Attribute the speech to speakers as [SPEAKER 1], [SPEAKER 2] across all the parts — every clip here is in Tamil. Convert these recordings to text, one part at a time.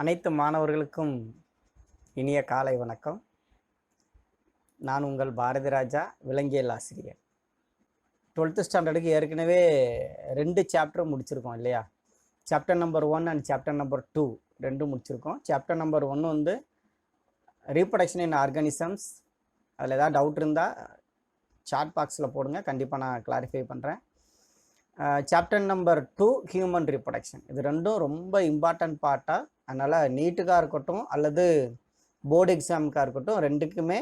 [SPEAKER 1] அனைத்து மாணவர்களுக்கும் இனிய காலை வணக்கம். நான் உங்கள் பாரதி ராஜா, விலங்கியல் ஆசிரியர். 12th ஸ்டாண்டர்டுக்கு ஏற்கனவே 2 சாப்டர் முடிச்சிருக்கோம் இல்லையா? Chapter number 1 and chapter number 2 ரெண்டும் முடிச்சிருக்கோம். சாப்டர் நம்பர் 1 வந்து ரீப்ரொடக்ஷன் இன் ஆர்கானிசம்ஸ். அதில் ஏதாவது டவுட் இருந்தால் சாட் பாக்ஸில் போடுங்க, கண்டிப்பாக நான் கிளாரிஃபை பண்ணுறேன். Chapter number 2 human reproduction. இது ரெண்டும் ரொம்ப இம்பார்ட்டன்ட் பார்ட்டாக, அதனால் நீட்டுக்காக இருக்கட்டும் அல்லது போர்டு எக்ஸாமுக்காக இருக்கட்டும், ரெண்டுக்குமே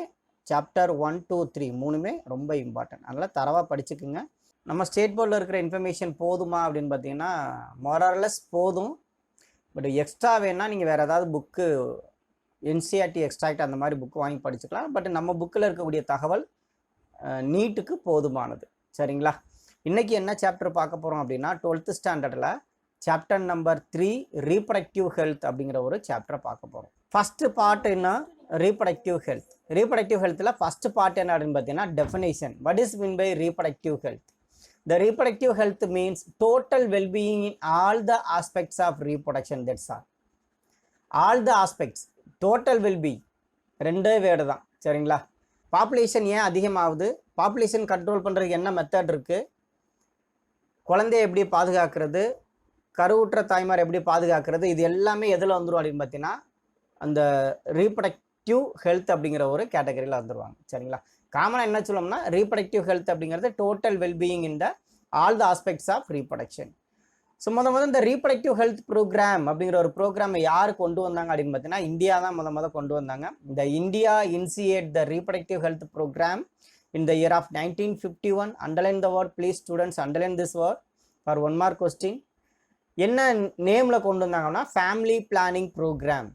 [SPEAKER 1] சாப்டர் 1, 2, 3 மூணுமே ரொம்ப இம்பார்ட்டன்ட். அதனால் தரவாக படிச்சுக்குங்க. நம்ம ஸ்டேட் போர்டில் இருக்கிற இன்ஃபர்மேஷன் போதுமா அப்படின்னு பார்த்தீங்கன்னா மோரலஸ் போதும். பட் எக்ஸ்ட்ரா வேணால் நீங்கள் வேறு ஏதாவது புக்கு என்சிஆர்டி எக்ஸ்ட்ராக்ட் அந்த மாதிரி புக்கு வாங்கி படிச்சுக்கலாம். பட் நம்ம புக்கில் இருக்கக்கூடிய தகவல் நீட்டுக்கு போதுமானது. சரிங்களா? இன்றைக்கி என்ன சாப்டர் பார்க்க போகிறோம் அப்படின்னா 12th ஸ்டாண்டர்டில் சாப்டர் நம்பர் 3 ரீப்ரொடக்டிவ் ஹெல்த் அப்படிங்கிற ஒரு சாப்டரை பார்க்க போகிறோம். ஃபஸ்ட்டு பார்ட் என்ன? Reproductive health. ரீப்ரொடக்டிவ் ஹெல்த்தில் ஃபஸ்ட்டு பார்ட் என்ன அப்படின்னு பார்த்தீங்கன்னா definition. What is mean by reproductive health? The reproductive health means total well-being in all the aspects of reproduction. That's all. All the aspects. Total well-being. ரெண்டே வேர்டு தான். சரிங்களா? பாப்புலேஷன் ஏன் அதிகமாகுது? பாப்புலேஷன் கண்ட்ரோல் பண்ணுறதுக்கு என்ன மெத்தட் இருக்குது? குழந்தைய எப்படி பாதுகாக்கிறது, கருவுற்ற தாய்மார் எப்படி பாதுகாக்கிறது, இது எல்லாமே எதில் வந்துடும் அப்படின்னு பார்த்தீங்கன்னா அந்த ரீப்ரொடக்டிவ் ஹெல்த் அப்படிங்கிற ஒரு கேட்டகரியில் வந்துடுவாங்க. சரிங்களா? காமனாக என்ன சொல்லணும்னா ரீப்ரொடக்டிவ் ஹெல்த் அப்படிங்கிறது total wellbeing in the all the aspects of reproduction. So முதல் இந்த ரீப்ரொடக்டிவ் ஹெல்த் ப்ரோக்ராம் அப்படிங்கிற ஒரு ப்ரோக்ராமை யார் கொண்டு வந்தாங்க அப்படின்னு பார்த்தீங்கன்னா இந்தியா தான் முதல் கொண்டு வந்தாங்க. இந்த India initiate the reproductive health programme in the year of 1951. Underline the word, please students, underline this word for 1 mark question. என்ன நேமில் கொண்டு வந்தாங்கன்னா ஃபேமிலி பிளானிங் ப்ரோக்ராம்.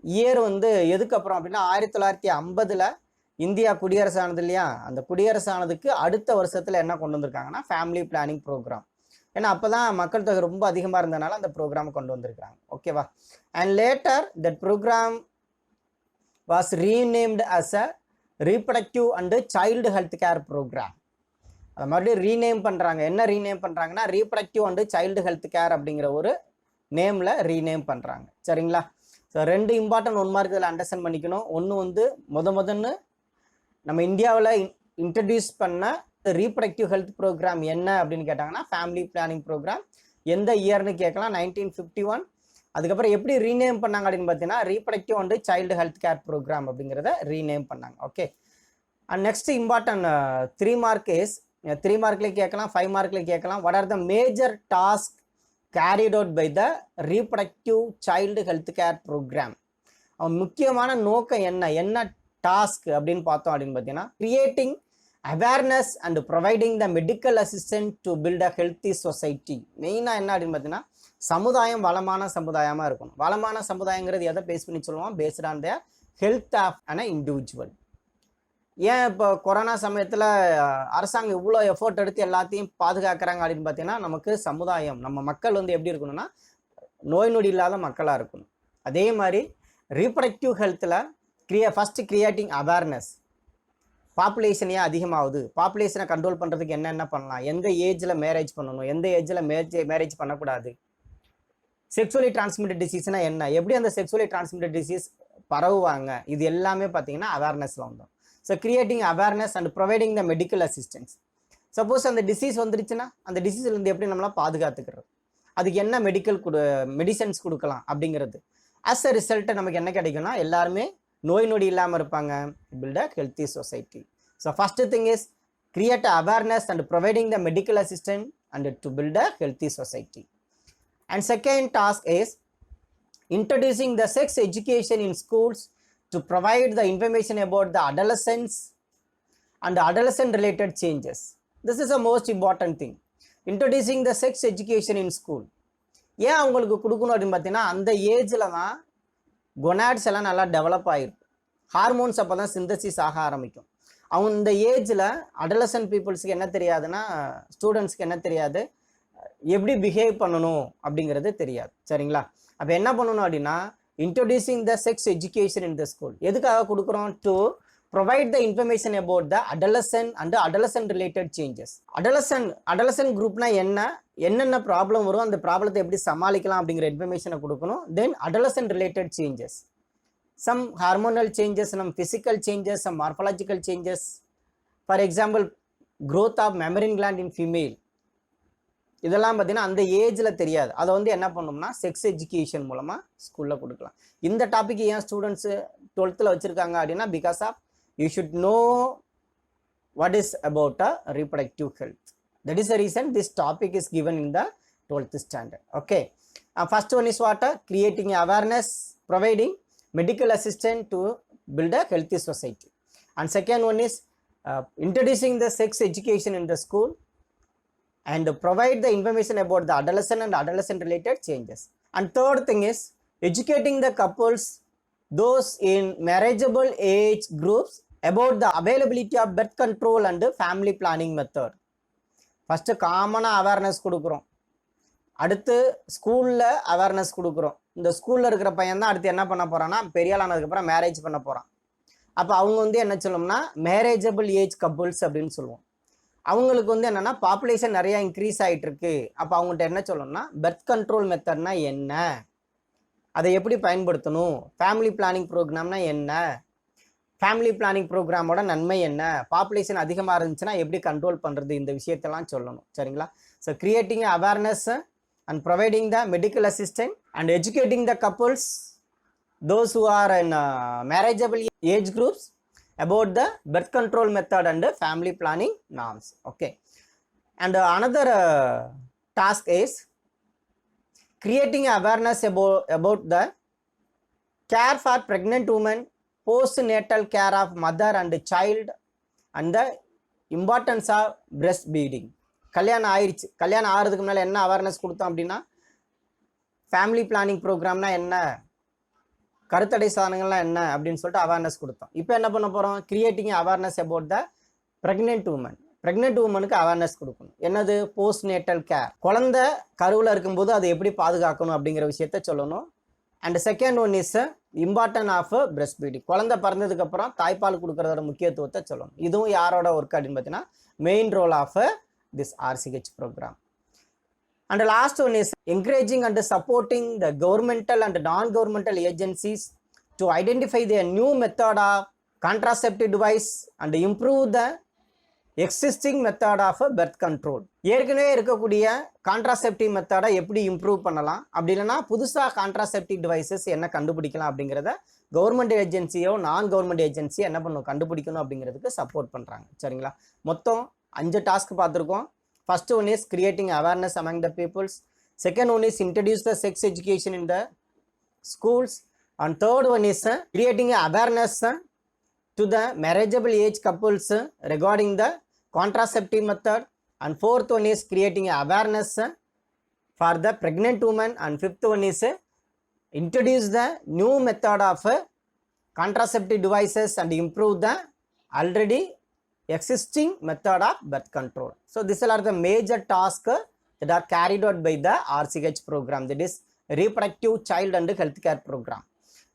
[SPEAKER 1] இயர் வந்து எதுக்கு அப்புறம் அப்படின்னா 1950 இந்தியா குடியரசு ஆனது இல்லையா? அந்த குடியரசு ஆனதுக்கு அடுத்த வருஷத்தில் என்ன கொண்டு வந்திருக்காங்கன்னா ஃபேமிலி பிளானிங் ப்ரோக்ராம். ஏன்னா அப்போ தான் மக்கள் தொகை ரொம்ப அதிகமாக இருந்ததுனால அந்த ப்ரோக்ராம் கொண்டு வந்திருக்காங்க. ஓகேவா? And later that programme was renamed as a reproductive and child health care programme. அதை மறுபடியும் ரீநேம் பண்ணுறாங்க. என்ன ரீநேம் பண்ணுறாங்கன்னா reproductive and child health care அப்படிங்கிற ஒரு நேமில் ரீநேம் பண்ணுறாங்க. சரிங்களா? ஸோ 2 இம்பார்ட்டன்ட் 1 மார்க் இதில் அண்டர்ஸ்டாண்ட் பண்ணிக்கணும். ஒன்று வந்து முதன்னு நம்ம இந்தியாவில் இன்ட்ரடியூஸ் பண்ண ரீப்ரொடக்டிவ் ஹெல்த் ப்ரோக்ராம் என்ன அப்படின்னு கேட்டாங்கன்னா ஃபேமிலி பிளானிங் ப்ரோக்ராம். எந்த இயர்னு கேட்கலாம், 1951. அதுக்கப்புறம் எப்படி ரீநேம் பண்ணாங்க அப்படின்னு பார்த்தீங்கன்னா reproductive and child health care programme அப்படிங்கிறத ரீநேம் பண்ணாங்க. Okay. And next important 3 mark is 3 மார்க்லேயும் கேட்கலாம், 5 மார்க்லேயும் கேட்கலாம். What are the major task carried out by the reproductive child health care programme? அவன் முக்கியமான நோக்கம் என்ன டாஸ்க் அப்படின்னு பார்த்தோம் அப்படின்னு பார்த்தீங்கன்னா creating awareness and providing the medical assistant to build a healthy society. மெயினாக என்ன அப்படின்னு பார்த்தீங்கன்னா சமுதாயம் வளமான சமுதாயமாக இருக்கணும். வளமான சமுதாயங்கிறது எதை பேஸ் பண்ணி சொல்லுவோம்? Based on the health of an individual. ஏன் இப்போ கொரோனா சமயத்தில் அரசாங்கம் இவ்வளோ எஃபோர்ட் எடுத்து எல்லாத்தையும் பாதுகாக்கிறாங்க அப்படின்னு பார்த்தீங்கன்னா நமக்கு சமுதாயம், நம்ம மக்கள் வந்து எப்படி இருக்கணும்னா நோய் நொடி இல்லாத மக்களாக இருக்கணும். அதே மாதிரி ரீப்ரொடக்டிவ் ஹெல்த்தில் ஃபஸ்ட்டு கிரியேட்டிங் அவேர்னஸ். பாப்புலேஷன் ஏன் அதிகமாகுது, பாப்புலேஷனை கண்ட்ரோல் பண்ணுறதுக்கு என்னென்ன பண்ணலாம், எந்த ஏஜில் மேரேஜ் பண்ணணும், எந்த ஏஜில் மேரேஜ் பண்ணக்கூடாது, செக்ஸுவலி டிரான்ஸ்மிட்டட் டிசீஸ்னால் என்ன, எப்படி அந்த செக்ஸுவலி டிரான்ஸ்மிட்டட் டிசீஸ் பரவுவாங்க, இது எல்லாமே பார்த்தீங்கன்னா அவேர்னஸில் வந்தோம். So creating awareness and providing the medical assistance. Suppose அந்த டிசீஸ் வந்துருச்சுன்னா அந்த டிசீஸ்லேருந்து எப்படி நம்மளாம் பாதுகாத்துக்கிறது, அதுக்கு என்ன மெடிசன்ஸ் கொடுக்கலாம் அப்படிங்கிறது. அஸ் அ ரிசல்ட்டை நமக்கு என்ன கிடைக்கும்னா எல்லாருமே நோய் நொடி இல்லாமல் இருப்பாங்க. Build a healthy society. So first thing is create awareness and providing the medical assistant and to build a healthy society. And second task is introducing the sex education in schools to provide the information about the adolescents and adolescent related changes. This is the most important thing. Introducing the sex education in school. ஏன் அவங்களுக்கு கொடுக்கணும் அப்படின்னு பார்த்தீங்கன்னா அந்த ஏஜில் தான் கொனாட்ஸ் எல்லாம் நல்லா டெவலப் ஆகிருக்கும். ஹார்மோன்ஸ் அப்போ தான் சிந்தசிஸ் ஆக ஆரம்பிக்கும். அவங்க இந்த ஏஜில் அடலசன்ட் பீப்புள்ஸுக்கு என்ன தெரியாதுன்னா ஸ்டூடெண்ட்ஸ்க்கு என்ன தெரியாது, எப்படி பிஹேவ் பண்ணணும் அப்படிங்கிறது தெரியாது. சரிங்களா? அப்போ என்ன பண்ணணும் அப்படின்னா introducing the sex education in the school. எதுக்காக கொடுக்குறோம்? To provide the information about the adolescent and adolescent related changes. adolescent groupனா என்னென்ன ப்ராப்ளம் வரும், அந்த ப்ராப்ளத்தை எப்படி சமாளிக்கலாம் அப்படிங்கிற இன்ஃபர்மேஷனை கொடுக்கணும். தென் adolescent related changes, some hormonal changes, some physical changes, some morphological changes. For example, growth of mammary gland in female. இதெல்லாம் பார்த்தீங்கன்னா அந்த ஏஜில் தெரியாது. அதை வந்து என்ன பண்ணோம்னா செக்ஸ் எஜுகேஷன் மூலமாக ஸ்கூலில் கொடுக்கலாம். இந்த டாபிக் ஏன் ஸ்டூடெண்ட்ஸு 12th வச்சுருக்காங்க அப்படின்னா, because of you should know what is about a reproductive health. That is the reason this topic is given in the 12th standard. Okay. First one is what? Creating awareness, providing medical assistance to build a healthy society. And second one is introducing the sex education in the school and provide the information about the adolescent and adolescent related changes. And third thing is educating the couples, those in marriageable age groups, about the availability of birth control and family planning method. First காமனாக அவேர்னஸ் கொடுக்குறோம், அடுத்து ஸ்கூலில் அவேர்னஸ் கொடுக்குறோம். இந்த ஸ்கூலில் இருக்கிற பையன் தான் அடுத்து என்ன பண்ண போகிறான்னா, பெரியாள் ஆனதுக்கப்புறம் மேரேஜ் பண்ண போகிறான். அப்போ அவங்க வந்து என்ன சொல்லணும்னா மேரேஜபிள் ஏஜ் கப்புள்ஸ் அப்படின்னு சொல்லுவோம். அவங்களுக்கு வந்து என்னென்னா பாப்புலேஷன் நிறையா இன்க்ரீஸ் ஆகிட்டு இருக்கு. அப்போ அவங்கள்ட்ட என்ன சொல்லணும்னா பர்த் கண்ட்ரோல் மெத்தட்னா என்ன, அதை எப்படி பயன்படுத்தணும், ஃபேமிலி பிளானிங் ப்ரோக்ராம்னா என்ன, ஃபேமிலி பிளானிங் ப்ரோக்ராமோட நன்மை என்ன, பாப்புலேஷன் அதிகமாக இருந்துச்சுன்னா எப்படி கண்ட்ரோல் பண்ணுறது, இந்த விஷயத்தெல்லாம் சொல்லணும். சரிங்களா? So creating awareness and providing the medical assistant and educating the couples, those who are in marriageable age groups, about the birth control method and family planning norms. Okay. And another task is creating awareness about the care for pregnant women, postnatal care of mother and child, and the importance of breastfeeding. கல்யாணம் ஆயிடுச்சு, கல்யாணம் ஆகிறதுக்கு முன்னால் என்ன அவேர்னஸ் கொடுத்தோம் அப்படின்னா, ஃபேமிலி பிளானிங் ப்ரோக்ராம்னா என்ன, கருத்தடை சாதனங்கள்லாம் என்ன அப்படின்னு சொல்லிட்டு அவேர்னஸ் கொடுத்தோம். இப்போ என்ன பண்ண போகிறோம், creating awareness about the pregnant women. Pregnant உமனுக்கு அவேர்னஸ் கொடுக்கணும். என்னது? போஸ்ட் நேட்டல் கேர், குழந்தை கருவில் இருக்கும்போது அதை எப்படி பாதுகாக்கணும் அப்படிங்கிற விஷயத்த சொல்லணும். And second one is important of breastfeeding, குழந்தை பிறந்ததுக்கப்புறம் தாய்ப்பால் கொடுக்கறதோட முக்கியத்துவத்தை சொல்லணும். இதுவும் யாரோட ஒர்க் அப்படின்னு பார்த்தீங்கன்னா main role of this RCH programme. And the last one is encouraging and supporting the governmental and non-governmental agencies to identify the new method of contraceptive device and improve the existing method of birth control. ஏற்கனவே இருக்கக்கூடிய கான்ட்ராசெப்டிவ் மெத்தடை எப்படி இம்ப்ரூவ் பண்ணலாம், அப்படி இல்லைன்னா புதுசாக கான்ட்ராசெப்டிவ் டிவைசஸ் என்ன கண்டுபிடிக்கலாம் அப்படிங்கிறத கவர்மெண்ட் ஏஜென்சியோ நான் கவர்மெண்ட் ஏஜென்சியோ என்ன பண்ணும், கண்டுபிடிக்கணும் அப்படிங்கிறதுக்கு சப்போர்ட் பண்ணுறாங்க. சரிங்களா? மொத்தம் 5 டாஸ்க் பார்த்துருக்கோம். First one is creating awareness among the peoples. Second one is introduce the sex education in the schools. And third one is creating awareness to the marriageable age couples regarding the contraceptive method. And fourth one is creating awareness for the pregnant woman. And fifth one is introduce the new method of contraceptive devices and improve the already existing method of birth control. So these are the major tasks that are carried out by the RCH program, that is reproductive child and healthcare program.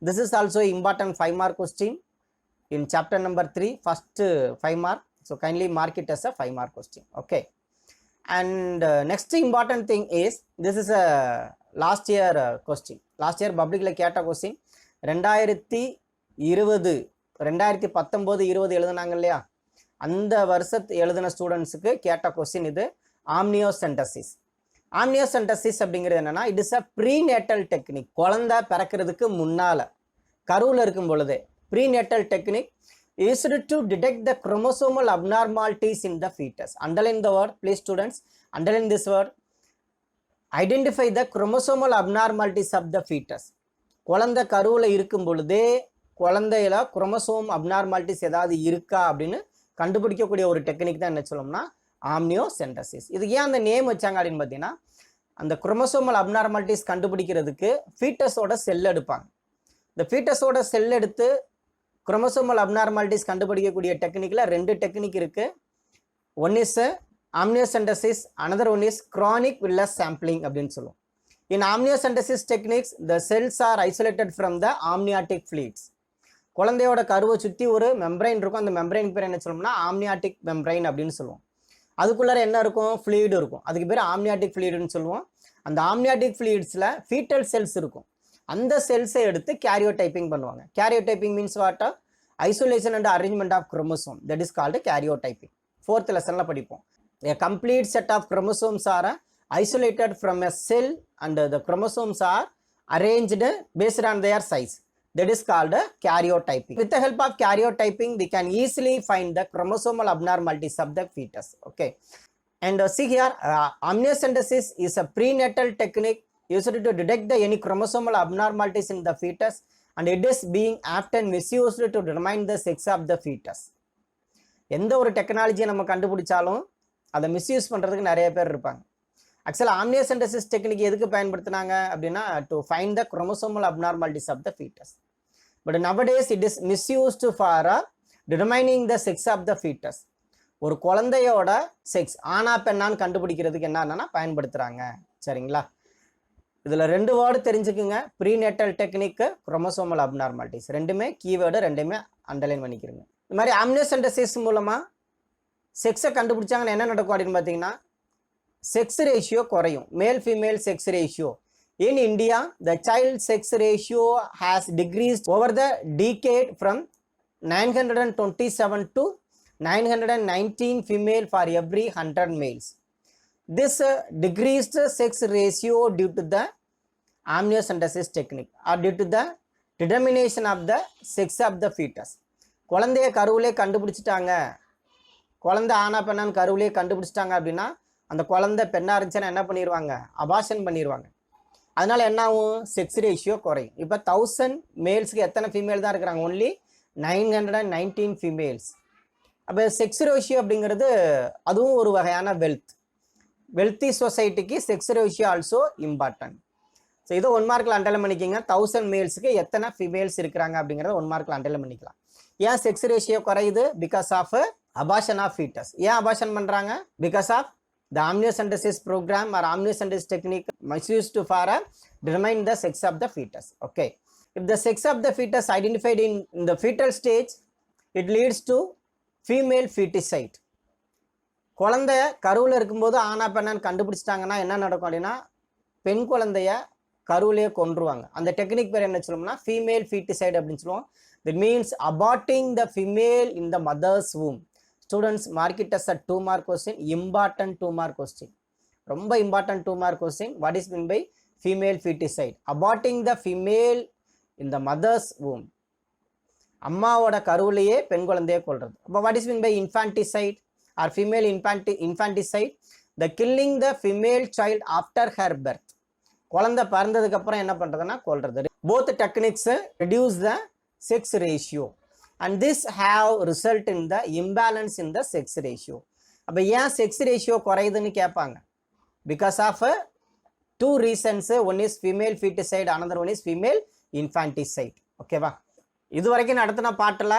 [SPEAKER 1] This is also important 5-mark question in chapter number 3, first 5 mark. So kindly mark it as a 5-mark question. Okay. And next important thing is, this is a last year question. Last year public la கேட்ட question 2020 2019 எழுதுனாங்க இல்லையா, அந்த வருஷத்து எழுதின ஸ்டூடெண்ட்ஸுக்கு கேட்ட கொஸ்டின் இது. ஆம்னியோசென்டசிஸ். ஆம்னியோசென்டசிஸ் அப்படிங்கிறது என்னன்னா, it is a prenatal technique. குழந்தை பிறக்கிறதுக்கு முன்னால் கருவில் இருக்கும் பொழுதே prenatal technique used to detect the chromosomal abnormalities in the fetus. Underline the word, please students, underline this word. Identify the chromosomal abnormalities of the fetus. குழந்தை கருவில் இருக்கும் பொழுதே குழந்தையில குரோமோசோம் அப்நார்மாலிட்டிஸ் ஏதாவது இருக்கா அப்படின்னு கண்டுபிடிக்கக்கூடிய ஒரு டெக்னிக் தான் என்ன சொல்லணும்னா ஆம்னியோசென்டசிஸ். இதுக்கு ஏன் அந்த நேம் வச்சாங்க அப்படின்னு பார்த்தீங்கன்னா, அந்த குரோமோசோமல் அப்நார்மாலிட்டிஸ் கண்டுபிடிக்கிறதுக்கு ஃபீட்டஸோட செல் எடுப்பாங்க. இந்த ஃபீட்டஸோட செல் எடுத்து குரோமோசோமல் அப்நார்மாலிட்டிஸ் கண்டுபிடிக்கக்கூடிய டெக்னிக்கில் 2 டெக்னிக் இருக்குது. One is amniocentesis, another one is chronic villus sampling அப்படின்னு சொல்லுவோம். In amniocentesis techniques, the cells are isolated from the amniotic fluids. குழந்தையோட கருவை சுற்றி ஒரு மெம்பரைன் இருக்கும். அந்த மெம்பரைன் பேர் என்ன சொல்லணும்னா ஆம்னியாட்டிக் மெம்பரைன் அப்படின்னு சொல்லுவோம். அதுக்குள்ளார என்ன இருக்கும்? ஃப்ளூயிட் இருக்கும். அதுக்கு பேர் ஆம்னியாட்டிக் ஃப்ளூயிட்னு சொல்லுவோம். அந்த ஆம்னியாட்டிக் ஃப்ளூயிட்ஸில் ஃபீட்டல் செல்ஸ் இருக்கும். அந்த செல்ஸை எடுத்து கேரியோடைப்பிங் பண்ணுவாங்க. Karyotyping means what? Isolation and arrangement of chromosome. That is called karyotyping. 4th லெசனில் படிப்போம். A complete set of chromosomes are isolated from a cell and the chromosomes are arranged based on their size. That is called karyotyping. With the help of karyotyping, we can easily find the chromosomal abnormalities of the fetus. Okay. And see here, amniocentesis is a prenatal technique used to detect any chromosomal abnormalities in the fetus, and it is being often misused to determine the sex of the fetus. எந்த ஒரு டெக்னாலஜியை நம்ம கண்டுபிடிச்சாலும் அதை மிஸ்யூஸ் பண்ணுறதுக்கு நிறைய பேர் இருப்பாங்க. ஆக்சுவலாக ஆம்னியோசென்டசிஸ் டெக்னிக் எதுக்கு பயன்படுத்தினாங்க அப்படின்னா to find the chromosomal abnormalities of the foetus. But nowadays it is misused for determining the sex of the foetus. ஒரு குழந்தையோட செக்ஸ் ஆனா பெண்ணான்னு கண்டுபிடிக்கிறதுக்கு என்னன்னா பயன்படுத்துகிறாங்க. சரிங்களா? இதில் 2 வேர்டு தெரிஞ்சுக்குங்க. Prenatal technique, chromosomal abnormalities. ரெண்டுமே கீவேர்டு, ரெண்டுமே அண்டர்லைன் பண்ணிக்கிறோங்க. இந்த மாதிரி ஆம்னியோசென்டசிஸ் மூலமாக செக்ஸை கண்டுபிடிச்சாங்கன்னா என்ன நடக்கும் அப்படின்னு பார்த்தீங்கன்னா செக்ஸ் ரேஷியோ குறையும். Male female sex ratio in India the child sex ratio has decreased over the decade from 927 to 919 female for every 100 males. This decreased sex ratio due to the amniocentesis technique or due to the determination of the sex of the fetus. குழந்தைய கருவிலே கண்டுபிடிச்சிட்டாங்க, குழந்தை ஆனா பெண்ணான்னு கருவிலே கண்டுபிடிச்சிட்டாங்க அப்படின்னா அந்த குழந்தை பெண்ணாக இருந்துச்சுன்னா என்ன பண்ணிடுவாங்க? அபார்ஷன் பண்ணிடுவாங்க. அதனால என்ன ஆகும்? செக்ஸ் ரேஷியோ குறையும். இப்போ 1000 மேல்ஸுக்கு எத்தனை ஃபீமேல் தான் இருக்கிறாங்க? Only 919 females. அப்போ செக்ஸ் ரேஷியோ அப்படிங்கிறது அதுவும் ஒரு வகையான வெல்த்தி சொசைட்டிக்கு sex ratio also important. So இதை 1 மார்க்கில் அண்டர்லைன் பண்ணிக்கிங்க. 1000 மேல்ஸுக்கு எத்தனை ஃபீமேல்ஸ் இருக்கிறாங்க அப்படிங்கிறத 1 மார்க்கில் அண்டர்லைன் பண்ணிக்கலாம். ஏன் செக்ஸ் ரேஷியோ குறையுது? Because of abortion of foetus. ஏன் அபார்ஷன் பண்ணுறாங்க? Because of the amniocentesis program or amniocentesis technique used for determine the sex of the fetus. Okay. If the sex of the fetus identified in the fetal stage, it leads to female feticide. குழந்தைய கருவில் இருக்கும்போது ஆனா பெண்ணான்னு கண்டுபிடிச்சிட்டாங்கன்னா என்ன நடக்கும் அப்படின்னா பெண் குழந்தைய கருவிலேயே கொன்றுவாங்க. அந்த டெக்னிக் பேர் என்ன சொல்லுவோம்னா ஃபீமேல் ஃபீட்டிசைட் அப்படின்னு சொல்லுவோம். That means aborting the female in the mother's womb. Students, mark it as a 2 mark question. Important 2 mark question. ரொம்ப important 2 mark question. What is meant by female feticide? Aborting the female in the mother's womb. அம்மாவோட கருவிலேயே பெண் குழந்தையை கொல்றது. அப்போ what is meant by infanticide or female infanticide? The killing the female child after her birth. குழந்தை பிறந்ததுக்கு அப்புறம் என்ன பண்றதுன்னா கொல்றது. Both techniques reduce the sex ratio and this have result in the imbalance in the sex ratio. அப்ப ஏன் sex ratio குறையுதுன்னு கேட்பாங்க? Because of 2 reasons. One is female feticide, another one is female infanticide. ஓகேவா? இது வரைக்கும் நடத்தின பாட்டில்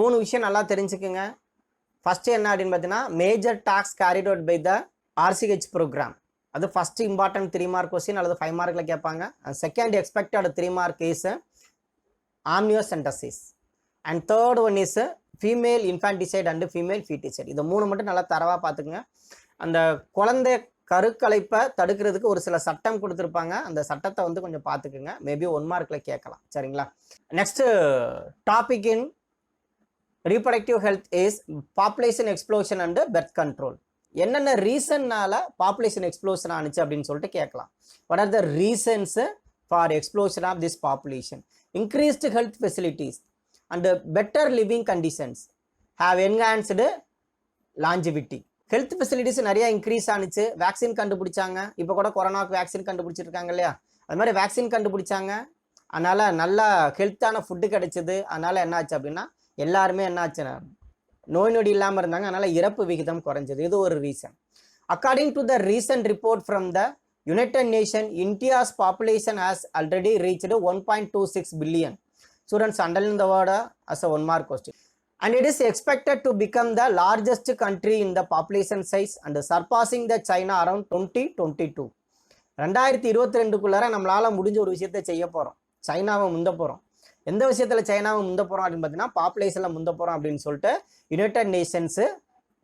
[SPEAKER 1] 3 விஷயம் நல்லா தெரிஞ்சுக்குங்க. ஃபர்ஸ்ட் என்ன அப்படின்னு பார்த்தீங்கன்னா major task carried out by the RCH programme. அது ஃபர்ஸ்ட் இம்பார்ட்டன்ட் 3 மார்க் கொஸ்டின் அல்லது 5 மார்க்கில் கேட்பாங்க. Second expected 3 mark is amniocentesis. And third one is female infanticide and female feticide. இது 3 மட்டும் நல்லா தரவா பார்த்துக்குங்க. அந்த குழந்தை கருக்கலைப்பை தடுக்கிறதுக்கு ஒரு சில சட்டம் கொடுத்துருப்பாங்க. அந்த சட்டத்தை வந்து கொஞ்சம் பார்த்துக்குங்க. மேபி 1 மார்க்கில் கேட்கலாம். சரிங்களா? Next topic in reproductive health is population explosion and birth control. என்னென்ன ரீசன்னால பாப்புலேஷன் எக்ஸ்ப்ளோஷன் ஆனிச்சு அப்படின்னு சொல்லிட்டு கேட்கலாம். What are the reasons for explosion of this population? Increased health facilities and better living conditions have enhanced longevity. Health facilities நிறைய இன்க்ரீஸ் ஆனிச்சு. வேக்சின் கண்டுபிடிச்சாங்க. இப்போ கூட கொரோனாவுக்கு வேக்சின் கண்டுபிடிச்சிருக்காங்க இல்லையா? அது மாதிரி வேக்சின் கண்டுபிடிச்சாங்க. அதனால நல்லா ஹெல்த்தான ஃபுட்டு கிடைச்சது. அதனால என்ன ஆச்சு அப்படின்னா எல்லாருமே என்ன ஆச்சுன்னா நோய் நொடி இல்லாமல் இருந்தாங்க. அதனால இறப்பு விகிதம் குறைஞ்சது. இது ஒரு reason. According to the recent report from the United nation, India's population has already reached 1.26 billion. Students, underline the word as a 1 mark question. And it is expected to become the largest country in the population size and surpassing the China around 2022. 2022 நம்மளால முடிஞ்ச ஒரு விஷயத்தை செய்ய போகிறோம். சைனாவை முந்த போகிறோம். எந்த விஷயத்தில் சைனாவை முந்த போகிறோம் அப்படின்னு பார்த்தீங்கன்னா பாப்புலேஷனில் முந்த போகிறோம் அப்படின்னு சொல்லிட்டு யுனைடெட் நேஷன்ஸு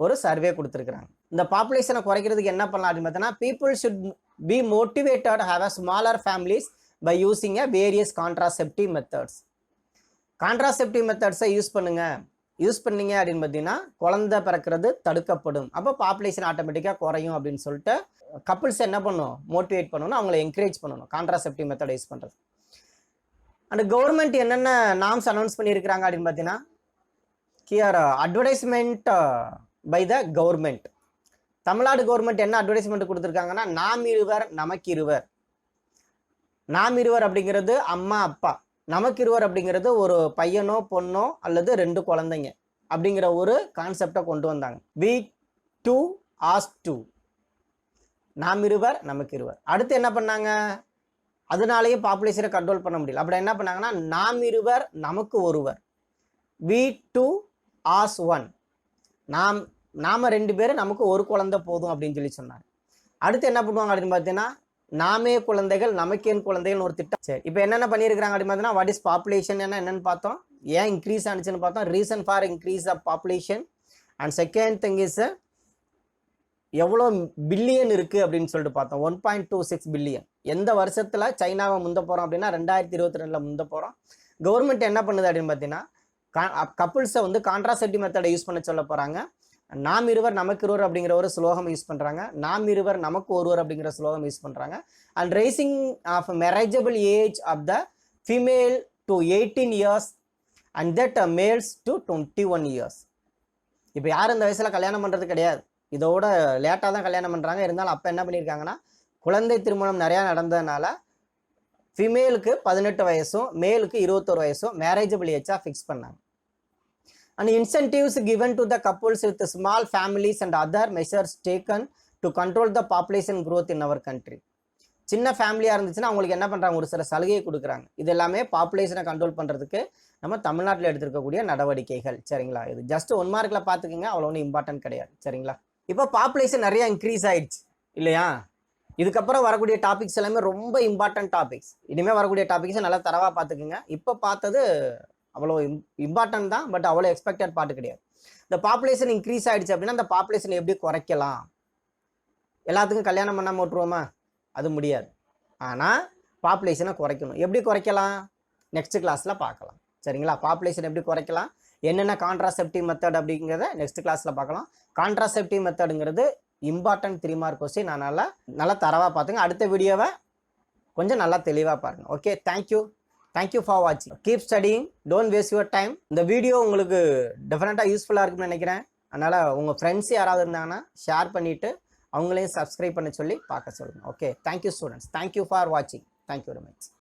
[SPEAKER 1] ஒரு சர்வே கொடுத்துருக்குறாங்க. இந்த பாப்புலேஷனை குறைக்கிறதுக்கு என்ன பண்ணலாம் அப்படின்னு பார்த்தீங்கன்னா people should be motivated have a smaller families by using a various contraceptive methods. Contraceptive மெத்தட்ஸை யூஸ் பண்ணீங்க அப்படின்னு பார்த்தீங்கன்னா குழந்தை பிறக்கிறது தடுக்கப்படும். அப்போ பாப்புலேஷன் ஆட்டோமேட்டிக்காக குறையும் அப்படின்னு சொல்லிட்டு கப்புள்ஸ் என்ன பண்ணணும், மோட்டிவேட் பண்ணணும், அவங்களை என்கரேஜ் பண்ணணும் கான்ட்ராசெப்டிவ் மெத்தட் யூஸ் பண்ணுறது. அண்ட் கவர்மெண்ட் என்னென்ன நார்ம்ஸ் அனௌன்ஸ் பண்ணியிருக்கிறாங்க அப்படின்னு பார்த்தீங்கன்னா here advertisement by the government. Tamil Nadu government என்ன அட்வர்டைஸ்மெண்ட் கொடுத்துருக்காங்கன்னா நாம் இருவர் நமக்கு இருவர். நாம் இருவர் அப்படிங்கிறது அம்மா அப்பா, நமக்கு இருவர் அப்படிங்கிறது ஒரு பையனோ பொண்ணோ அல்லது 2 குழந்தைங்க அப்படிங்கிற ஒரு கான்செப்டை கொண்டு வந்தாங்க. we two as two, நாம் இருவர் நமக்கு இருவர். அடுத்து என்ன பண்ணாங்க, அதனாலேயும் பாப்புலேஷனை கண்ட்ரோல் பண்ண முடியல. அப்படி என்ன பண்ணாங்கன்னா நாம் இருவர் நமக்கு ஒருவர், we two as one, நாம 2 பேரும் நமக்கு ஒரு குழந்தை போதும் அப்படின்னு சொல்லி சொன்னாங்க. அடுத்து என்ன பண்ணுவாங்க அப்படின்னு பார்த்தீங்கன்னா நாமே குழந்தைகள் நமக்கேன் குழந்தைகள் ஒரு திட்டம். சரி, இப்போ என்னென்ன பண்ணியிருக்கிறாங்க அப்படின்னு பார்த்தீங்கன்னா வாட் இஸ் பாப்புலேஷன் என்னன்னு பார்த்தோம், ஏன் இன்க்ரீஸ் ஆனிச்சுன்னு பார்த்தோம், reason for increase of population. And second thing is எவ்வளோ பில்லியன் இருக்குது அப்படின்னு சொல்லிட்டு பார்த்தோம், 1.26 பில்லியன். எந்த வருஷத்தில் சைனாவை முந்த போகிறோம் அப்படின்னா 2022 முந்த போகிறோம். கவர்மெண்ட் என்ன பண்ணுது அப்படின்னு பார்த்தீங்கன்னா கப்புள்ஸை வந்து கான்ட்ராசெப்டிவ் மெத்தடை யூஸ் பண்ண சொல்ல போகிறாங்க. நாம் இருவர் நமக்கு இருவர் அப்படிங்கிற ஒரு ஸ்லோகம் யூஸ் பண்ணுறாங்க. நாம் இருவர் நமக்கு ஒருவர் அப்படிங்கிற ஸ்லோகம் யூஸ் பண்ணுறாங்க. And rising of marriageable age of the female to 18 years and that males to 21 years. இப்போ யாரும் இந்த வயசில் கல்யாணம் பண்ணுறது கிடையாது, இதோட லேட்டாக தான் கல்யாணம் பண்ணுறாங்க. இருந்தாலும் அப்போ என்ன பண்ணியிருக்காங்கன்னா குழந்தை திருமணம் நிறையா நடந்ததுனால ஃபீமேலுக்கு 18 வயசும் மேலுக்கு 21 வயசும் மேரேஜபிள் ஏஜாக ஃபிக்ஸ் பண்ணாங்க. And incentives given to the couples with small families and other measures taken to control the population growth in our country. சின்ன ஃபேமிலியாக இருந்துச்சுன்னா அவங்களுக்கு என்ன பண்ணுறாங்க, ஒரு சில சலுகையை கொடுக்குறாங்க. இது எல்லாமே பாப்புலேஷனை கண்ட்ரோல் பண்ணுறதுக்கு நம்ம தமிழ்நாட்டில் எடுத்துருக்கக்கூடிய நடவடிக்கைகள். சரிங்களா, இது ஜஸ்ட் 1 மார்க்கில் பார்த்துக்குங்க, அவ்வளோ ஒன்றும் இம்பார்ட்டன்ட் கிடையாது. சரிங்களா, இப்போ பாப்புலேஷன் நிறையா இன்க்ரீஸ் ஆயிடுச்சு இல்லையா. இதுக்கப்புறம் வரக்கூடிய டாபிக்ஸ் எல்லாமே ரொம்ப இம்பார்ட்டன்ட் டாபிக்ஸ். இனிமேல் வரக்கூடிய டாபிக்ஸை நல்லா தரவாக பார்த்துக்குங்க. இப்போ பார்த்தது அவ்வளோ இம்பார்ட்டன்ட் தான், பட் அவ்வளோ எக்ஸ்பெக்டட் பார்ட் கிடையாது. இந்த பாப்புலேஷன் இன்க்ரீஸ் ஆகிடுச்சு அப்படின்னா அந்த பாப்புலேஷன் எப்படி குறைக்கலாம், எல்லாத்துக்கும் கல்யாணம் பண்ணாமல் விட்டுருவோமா, அது முடியாது. ஆனால் பாப்புலேஷனை குறைக்கணும். எப்படி குறைக்கலாம் நெக்ஸ்ட் கிளாஸில் பார்க்கலாம். சரிங்களா, பாப்புலேஷன் எப்படி குறைக்கலாம், என்னென்ன கான்ட்ராசெப்டிவ் மெத்தட் அப்படிங்கிறத நெக்ஸ்ட் கிளாஸில் பார்க்கலாம். கான்ட்ராசெப்டிவ் மெத்தடுங்கிறது இம்பார்ட்டன்ட் 3 மார்க் கொஸ்டின். அதனால் நல்லா தரவாக பார்த்துங்க. அடுத்த வீடியோவை கொஞ்சம் நல்லா தெளிவாக பாருங்கள். ஓகே, தேங்க்யூ ஃபார் வாட்சிங். Keep studying, don't waste your time. இந்த வீடியோ உங்களுக்கு டெஃபினட்டாக யூஸ்ஃபுல்லாக இருக்குன்னு நினைக்கிறேன். அதனால் உங்கள் ஃப்ரெண்ட்ஸ் யாராவது இருந்தாங்கன்னா ஷேர் பண்ணிவிட்டு அவங்களையும் சப்ஸ்கிரைப் பண்ண சொல்லி பார்க்க சொல்லுங்கள். Okay, thank you students, thank you for வாட்சிங். Thank you very much.